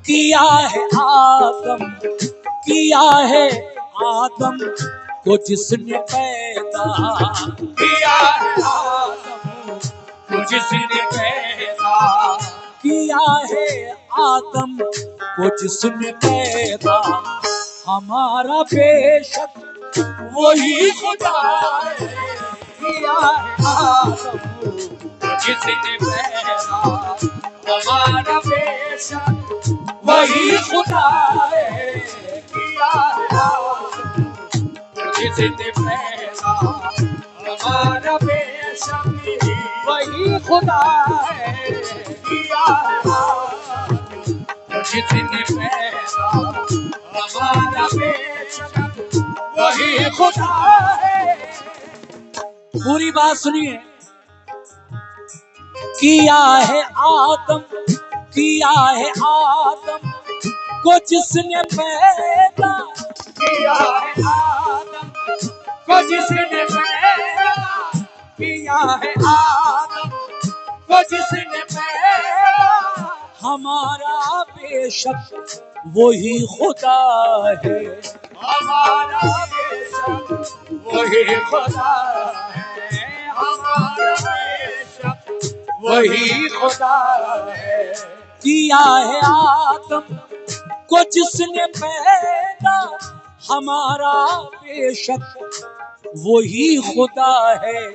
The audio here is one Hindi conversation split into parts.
किया है आदम, किया है आदम को जिसने पैदा, किया है आदम को जिसने पैदा, किया है आदम को जिसने पैदा। हमारा बेशक वही खुदा है। किया है आदम को जिसने पैदा, हमारा बेशक वही खुदा है। किया है आदम को जिसने पैदा, हमारा बेशक वही खुदा है। किया है आदम को जिसने पैदा, हमारा बेशक वही खुदा है। पूरी बात सुनिए। किया है आदम, किया है आदम को जिसने पैदा, किया है आदम को जिसने पैदा, किया है आदम को जिसने पैदा, हमारा बेशक वही खुदा है। हमारा बेशक वही खुदा है। हमारा बेशक वही खुदा है। किया है आदम को जिसने पैदा, हमारा बेशक वही खुदा है।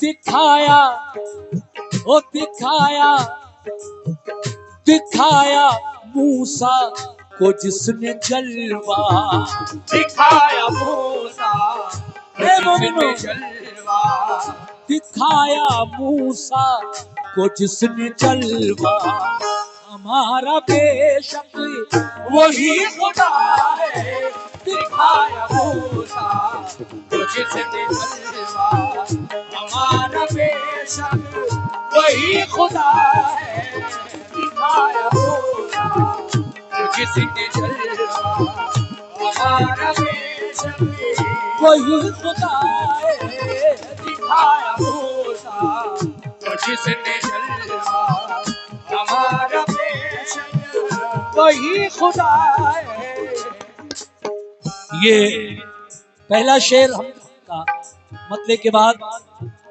दिखाया, ओ दिखाया, दिखाया मूसा को जिसने जलवा, दिखाया मूसा को जिसने जलवा, दिखाया मूसा को जिसने जलवा। हमारा बेशक वही खुदा है। दिखाया मूसा को जिसने जलवा, हमारा बेशक वही खुदा है। दिखाया मूसा को जिसने जलवा, हमारा बेशक वही खुदा है। दिखाया मूसा को जिसने जलवा, हमारा बेशक वही खुदा है। ये पहला शेर हम का मतले के बाद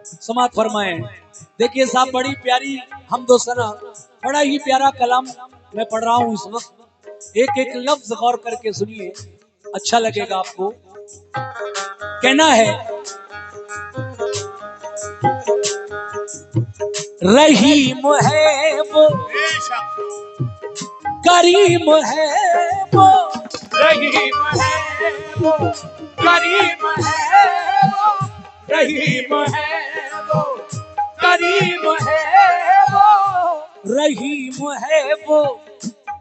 समाप्त फरमाए। देखिए साहब, बड़ी प्यारी हमदो सना, बड़ा ही प्यारा कलाम मैं पढ़ रहा हूँ इस वक्त। एक एक लफ्ज गौर करके सुनिए, अच्छा लगेगा आपको। कहना है, रहीम है वो, करीम है वो, रहीम है वो, करीम है वो, रहीम है वो, करीम है वो, रहीम है वो,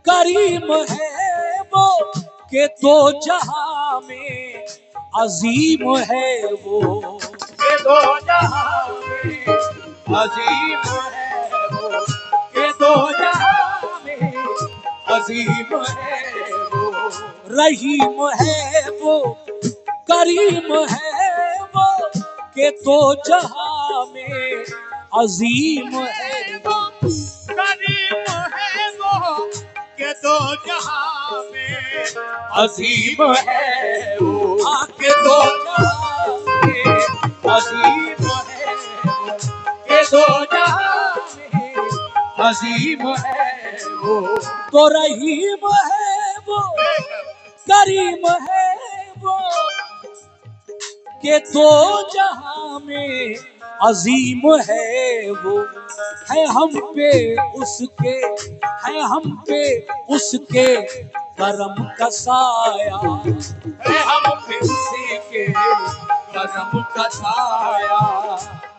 करीम है वो, के दो जहां में अजीम है वो। के दो जहां में अजीम है वो, के दो जहां में अजीम है वो। रहीम है वो, करीम है वो, के दो जहां में अजीम है वो। करीम है वो, के दो जहां में अजीम है वो। आके दो जहां में अजीम है वो, के दो जहां में अजीम है वो। तो रहीम है वो, करीम है वो, के दो जहां में अजीम है वो। है हम पे उसके, है हम पे उसके करम का साया, है हम पे उसके करम का साया,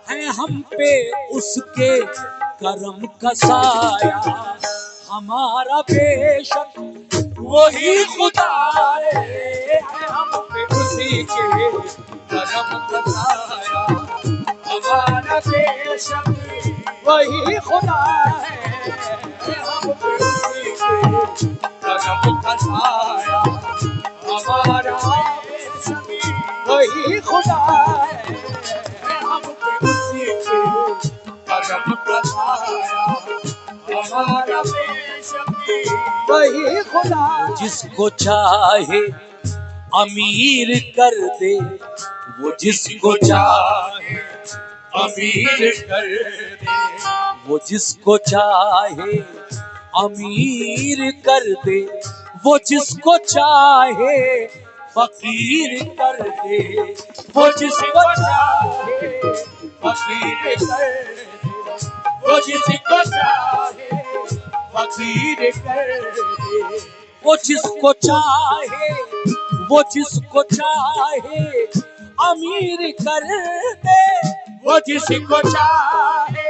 है हम पे उसके करम का साया। हमारा बेशक वही खुदा है। हम पे उसी के करम का साया, हमारा बेशक वही खुदा है। हम पे उसी के करम का साया, हमारा बेशक वही खुदा है। हम पे उसी के करम का साया, हमारा बेशकी वही खुदा। जिसको चाहे अमीर कर दे, वो जिसको चाहे अमीर कर दे, वो जिसको चाहे अमीर कर दे, वो जिसको चाहे फकीर कर दे, वो जिसको चाहे फकीर कर दे, वो जिसको चाहे फकीर कर दे, वो जिसको चाहे, वो जिसको चाहे अमीर कर दे, वो जिसको चाहे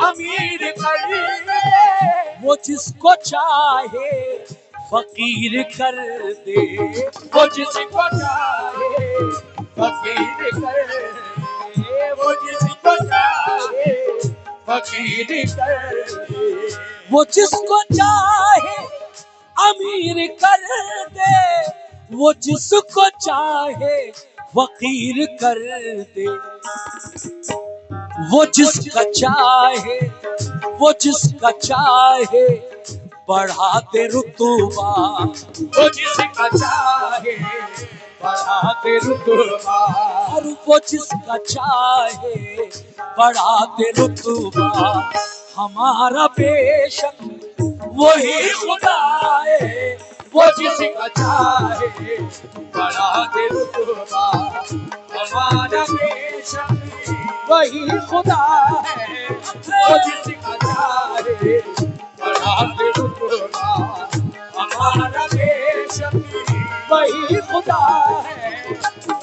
अमीर कर दे, वो जिसको चाहे फकीर कर दे, वो जिसको चाहे फकीर कर दे, वो जिसको चाहे फकीर कर दे, वो जिसको चाहे अमीर कर दे, वो जिसको चाहे फकीर कर दे, वो जिसका चाहे, वो जिसका चाहे बढ़ा दे रुतबा, वो जिसका चाहे बढ़ा दे रुतबा, और वो जिसका चाहे बढ़ा दे रुतबा। हमारा बेशक वही खुदा है, वो जिसका चाहे बढ़ा दे रुतबा। हमारा बेशक वही खुदा है, वो जिसका चाहे बढ़ा दे रुतबा। हमारा बेशक वही खुदा है,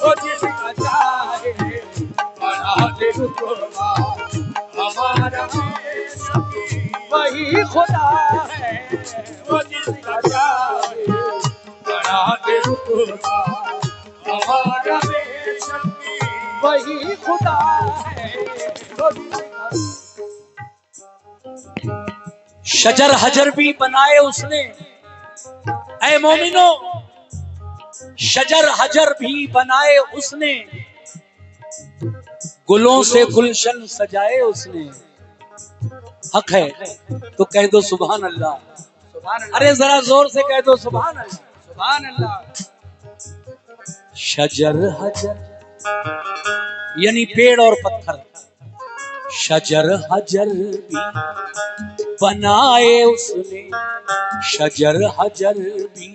वो जिसका चाहे बढ़ा दे रुतबा। हमारा बेशक वही खुदा है, वो जिसका चाहे बढ़ा दे रुतबा। हमारा बेशक वही खुदा है, वो जिसका। शजर हजर भी बनाए उसने, ऐ मोमिनो शजर हजर भी बनाए उसने, गुलों से गुलशन सजाए उसने। हक है तो कह दो सुभान अल्लाह, सुभान अल्लाह, अरे जरा जोर से कह दो सुभान अल्लाह। सुभान अल्लाह। शजर हजर यानी पेड़ और पत्थर, शजर हजर भी बनाए उसने, शजर हजर भी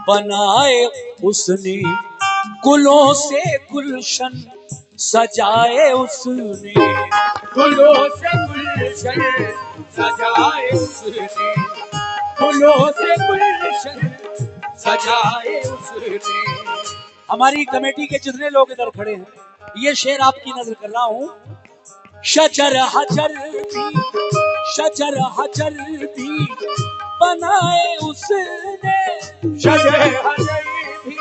बनाए उसने, गुलों से गुलशन सजाए उसने, फूलों से गुलशन सजाए उसने, फूलों से गुलशन सजाए उसने। हमारी कमेटी के जितने लोग इधर खड़े हैं, ये शेर आपकी नजर कर रहा हूं। शजर हजर भी, शजर हजर भी बनाए उसने, शजर हजर भी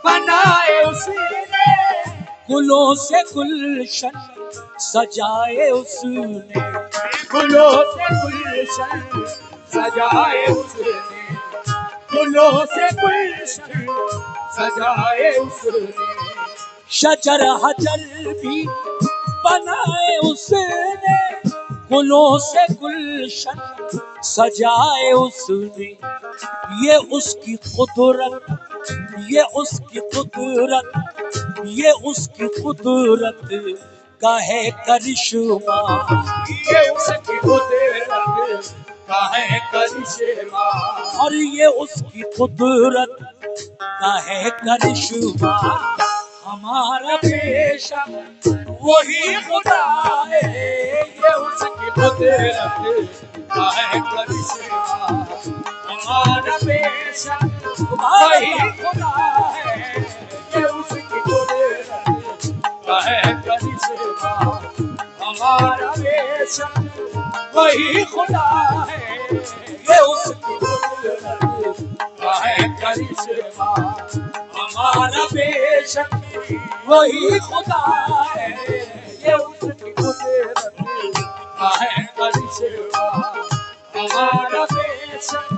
बनाए उसने, गुलों से गुलशन सजाए उसने, फूलों से गुलशन सजाए उसने, फूलों से गुलशन सजाए उसने। शजर हजर भी बनाए उसने, गुलों से गुलशन सजाए उसने। ये उसकी कुदरत, ये उसकी कुदरत, ये उसकी कुदरत का है करिश्मा, ये उसकी कुदरत का है करिश्मा, और ये उसकी कुदरत का है करिश्मा। हमारा बेशक वही खुदा है, ये उसकी कुदरत का है करिश्मा। हमारा बेशक वही खुदा है, ये उसकी कुदरत का है करिश्मा। हमारा बेशक वही खुदा है, ये उसकी कुदरत का है करिश्मा। हमारा बेशक वही खुदा है, ये उसकी कुदरत का है करिश्मा। हमारा बेशक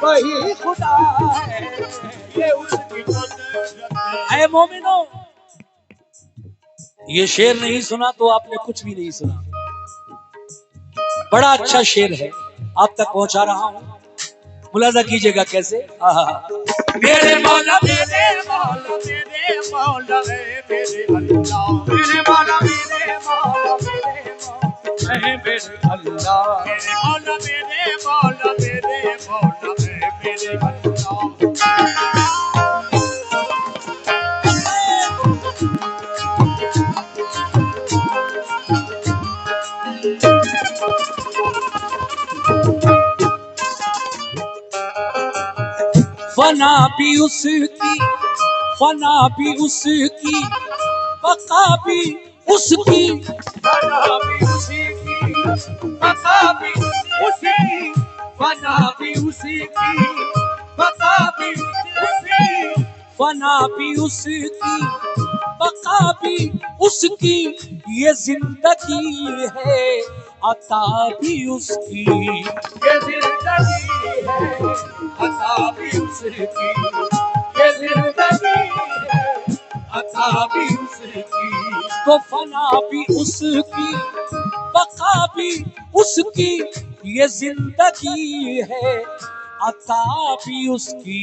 वही खुदा है, ये उसकी कुदरत। ऐ मोमिनो, ये शेर नहीं सुना तो आपने कुछ भी नहीं सुना। बड़ा अच्छा शेर है। आप तक पहुंचा रहा हूं। मुलाजा कीजिएगा कैसे। मेरे मौला मेरे मौला मेरे मौला मेरे अल्लाह मेरे मौला मेरे मौला मेरे मौला मेरे अल्लाह मेरे मौला मेरे मौला मेरे मौला मेरे अल्लाह। फना भी उसकी, फना भी उसकी, बका भी उसकी, फना भी उसकी, बका भी उसकी, फना भी उसकी, बका भी उसकी, फना भी उसकी, बका भी उसकी, ये जिंदगी है अता भी उसकी, ये जिंदगी है अता भी उसकी, ये जिंदगी है अता भी उसकी। तो फना भी उसकी, बका भी उसकी, ये जिंदगी है अता भी उसकी।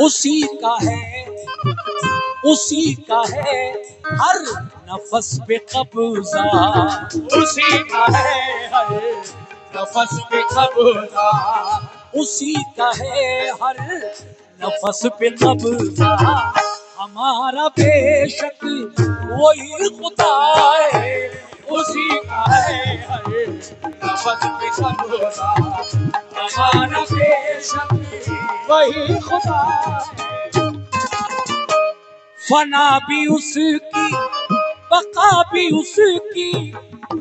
उसी का है, उसी का है हर नफस पे कब्जा, उसी का है हर नफस पे कब्जा, उसी का है हर नफस पे कब्जा। हमारा बेशक वही खुदा है, उसी का है हर नफस पे कब्जा। हमारा बेशक वही खुदा है। फना भी उसकी, बका भी उसकी,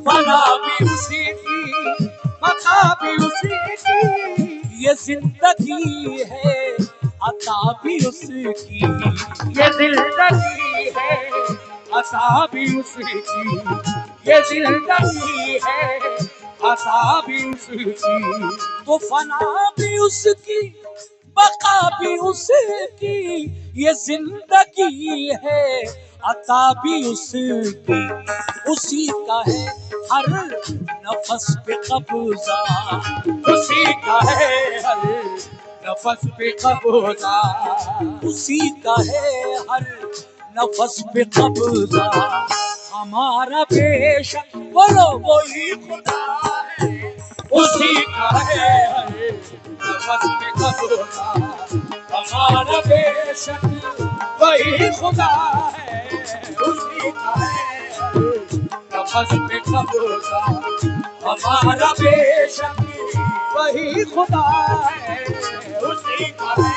फना भी उसकी, बका भी उसकी, ये जिंदगी है अता भी उसकी, ये जिंदगी है अता भी उसकी, ये जिंदगी है अता भी उसकी। तो फना भी उसकी, बका भी उसकी, ये जिंदगी है अता भी उसकी। उसी का है हर नफस पे कब्जा, उसी का है हर नफस पे कब्जा, उसी का है हर नफस पे कब्जा। हमारा बेशक बोलो वही खुदा है, उसी का है हर नफस पे कब्जा। हमारा बेशक वही खुदा है, उसी का है हर नफस पे कब्जा। हमारा बेशक वही खुदा है, उसी का है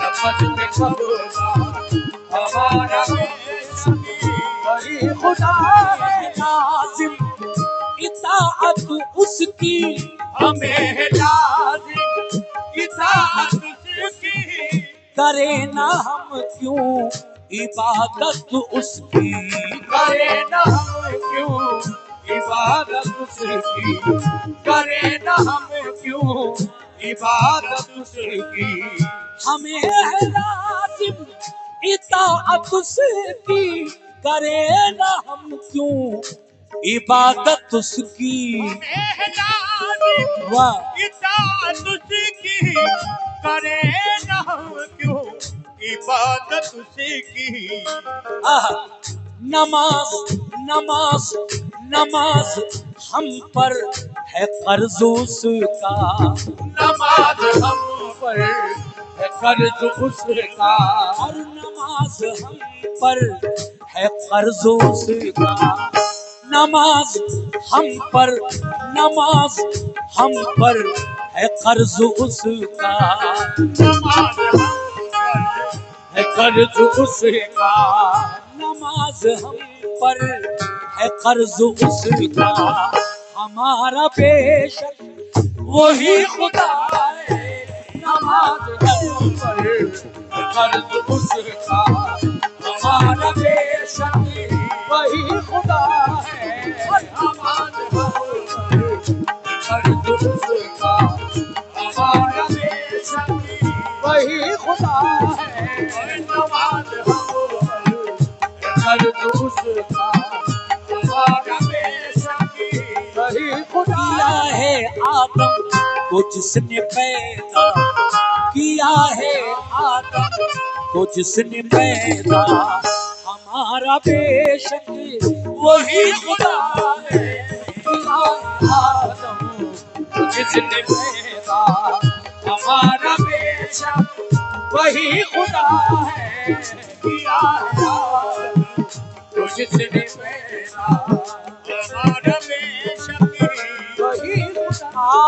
नफस पे कब्जा। हमारा बेशक वही खुदा है, लाजिम इताअत उसकी, हमें लाजिम इताअत उसकी, करे ना हम क्यों इबादत उसकी, करे ना हम क्यों इबादत उसकी, करे ना हम क्यों इबादत उसकी। हमें है लाजिम इताअत उसकी, करे ना हम क्यों इबादत उसकी। हमें लाजिम वाह इताअत उसकी, करे ना हम क्यों इबादत उसकी। आह, नमाज नमाज नमाज हम पर है कर्ज उसका, नमाज हम पर है कर्ज उसका, और नमाज हम पर है कर्ज उसका। नमाज हम पर, नमाज हम पर है कर्ज उसका, नमाज हम पर है कर्ज उसका। नमाज हम पर है कर्ज उसका। हमारा बेशक वही खुदा है, नमाज हम पर है कर्ज उसका। हमारा बेशक वही खुदा है, नमाज हम पर कर्ज उसका। हमारा बेशक वही खुदा है, नमाज हम पर कर्ज उसका। हमारा बेशक वही खुदा दिया है आप आदम को जिसने पैदा किया है, आदम को जिसने पैदा, हमारा बेशक वही खुदा है। किया है आदम को जिसने पैदा, हमारा बेशक वही खुदा है। किया है आदम को जिसने पैदा, हमारा बेशक वही खुदा।